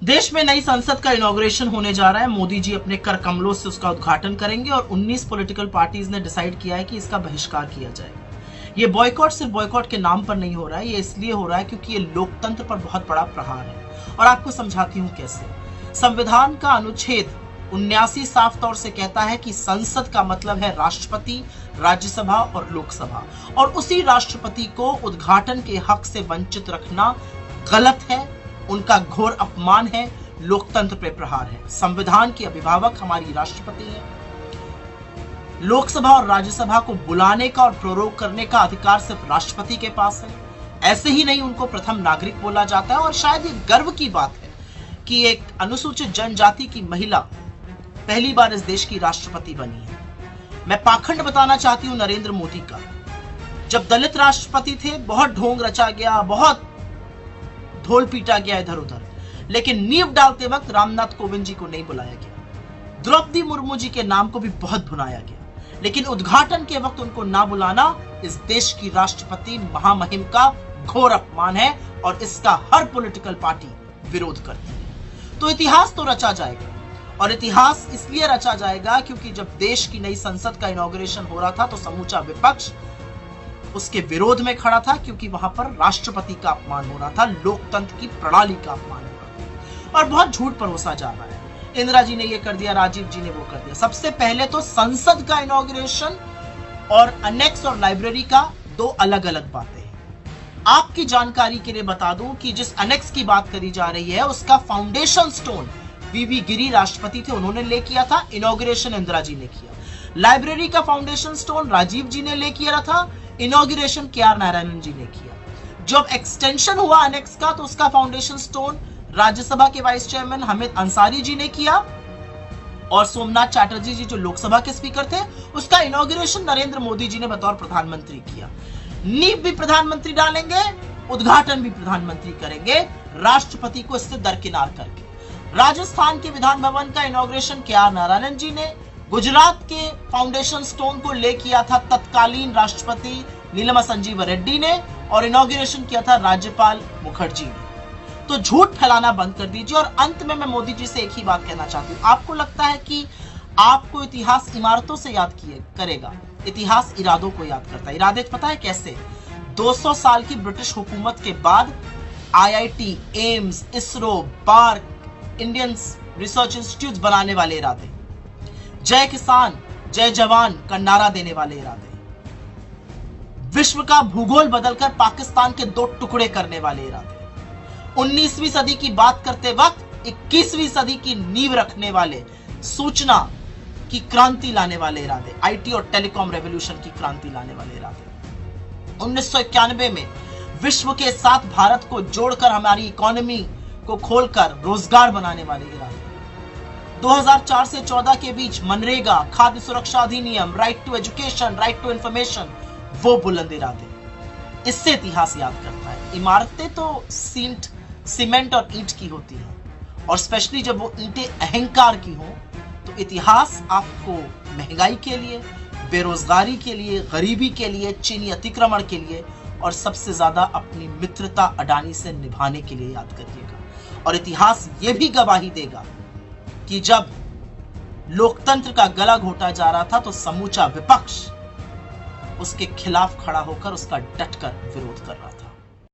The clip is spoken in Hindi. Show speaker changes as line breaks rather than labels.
देश में नई संसद का इनॉग्रेशन होने जा रहा है। मोदी जी अपने कर कमलों से उसका उद्घाटन करेंगे और 19 पॉलिटिकल पार्टीज ने डिसाइड किया है कि इसका बहिष्कार किया जाएगा। ये बॉयकॉट सिर्फ बॉयकॉट के नाम पर नहीं हो रहा है, ये इसलिए हो रहा है क्योंकि ये लोकतंत्र पर बहुत बड़ा प्रहार है। और आपको समझाती हूं कैसे। संविधान का अनुच्छेद 79 साफ तौर से कहता है कि संसद का मतलब है राष्ट्रपति, राज्यसभा और लोकसभा, और उसी राष्ट्रपति को उद्घाटन के हक से वंचित रखना गलत है, उनका घोर अपमान है, लोकतंत्र पे प्रहार है। संविधान के अभिभावक हमारी राष्ट्रपति है। लोकसभा और राज्यसभा को बुलाने का और प्रोरोग करने का अधिकार सिर्फ राष्ट्रपति के पास है। ऐसे ही नहीं, उनको प्रथम नागरिक बोला जाता है। और शायद ये गर्व की बात है कि एक अनुसूचित जनजाति की महिला पहली बार इस देश की राष्ट्रपति बनी है। मैं पाखंड बताना चाहती हूं नरेंद्र मोदी का। जब दलित राष्ट्रपति थे, बहुत ढोंग रचा गया, बहुत ढोल पीटा गया इधर उधर, लेकिन नींव डालते वक्त रामनाथ कोविंद जी को नहीं बुलाया गया। द्रौपदी मुर्मू जी के नाम को भी बहुत भुनाया गया, लेकिन उद्घाटन के वक्त उनको ना बुलाना इस देश की राष्ट्रपति महामहिम का घोर अपमान है और इसका हर पॉलिटिकल पार्टी विरोध करती है। तो इतिहास तो रचा जाएगा, और इतिहास इसलिए रचा जाएगा क्योंकि जब देश की नई संसद का इनॉग्रेशन हो रहा था तो समूचा विपक्ष उसके विरोध में खड़ा था, क्योंकि वहां पर राष्ट्रपति का अपमान हो रहा था, लोकतंत्र की प्रणाली का अपमान हो रहा था। और बहुत झूठ परोसा जा रहा है। इंदिरा जी ने ये कर दिया, राजीव जी ने वो कर दिया। सबसे पहले तो संसद का इनॉग्रेशन और अनेक्स और लाइब्रेरी का दो अलग अलग बातें हैं। आपकी जानकारी के लिए बता दूं कि जिस अनेक्स की बात करी जा रही है उसका फाउंडेशन स्टोन वीवी गिरी राष्ट्रपति थे, उन्होंने ले किया था। इनॉग्रेशन इंदिरा जी ने किया। लाइब्रेरी का फाउंडेशन स्टोन राजीव जी ने ले किया था। इनॉग्रेशन केआर नारायणन जी ने किया। जब एक्सटेंशन हुआ अनेक्स का तो उसका फाउंडेशन स्टोन राज्यसभा के वाइस चेयरमैन हामिद अंसारी जी ने किया, और सोमनाथ चैटर्जी जी जो लोकसभा के स्पीकर थे, उसका इनॉग्रेशन नरेंद्र मोदी जी ने बतौर प्रधानमंत्री किया। नींव भी प्रधानमंत्री डालेंगे, उद्घाटन भी प्रधानमंत्री करेंगे, राष्ट्रपति को इससे दरकिनार करके। राजस्थान के विधान भवन का इनॉग्रेशन केआर नारायणन जी ने, गुजरात के फाउंडेशन स्टोन को ले किया था तत्कालीन राष्ट्रपति नीलम संजीव रेड्डी ने, और इनॉग्रेशन किया था राज्यपाल मुखर्जी ने। तो झूठ फैलाना बंद कर दीजिए। और अंत में मैं मोदी जी से एक ही बात कहना चाहती हूँ। आपको लगता है कि आपको इतिहास इमारतों से याद करेगा? इतिहास इरादों को याद करता है। इरादे पता है कैसे? 200 साल की ब्रिटिश हुकूमत के बाद IIT, AIIMS, ISRO, BARC, Indian research institute बनाने वाले इरादे, जय किसान जय जवान का नारा देने वाले इरादे, विश्व का भूगोल बदलकर पाकिस्तान के 2 टुकड़े करने वाले इरादे, 19वीं सदी की बात करते वक्त 21वीं सदी की नींव रखने वाले, सूचना की क्रांति लाने वाले इरादे, IT और टेलीकॉम रेवोल्यूशन की क्रांति लाने वाले इरादे, 1991 में विश्व के साथ भारत को जोड़कर हमारी इकोनॉमी को खोलकर रोजगार बनाने वाले इरादे, 2004 से 14 के बीच मनरेगा, खाद्य सुरक्षा अधिनियम, right to education, right to information, वो बुलंद इरादे। इससे इतिहास याद करता है। इमारतें तो सीमेंट और ईंट की होती हैं, और स्पेशली जब वो ईंटें अहंकार की हों, तो इतिहास आपको महंगाई के लिए, बेरोजगारी के लिए, गरीबी के लिए, चीनी अतिक्रमण के लिए, और सबसे ज्यादा अपनी मित्रता अडानी से निभाने के लिए याद करिएगा। और इतिहास ये भी गवाही देगा कि जब लोकतंत्र का गला घोटा जा रहा था तो समूचा विपक्ष उसके खिलाफ खड़ा होकर उसका डटकर विरोध कर रहा था।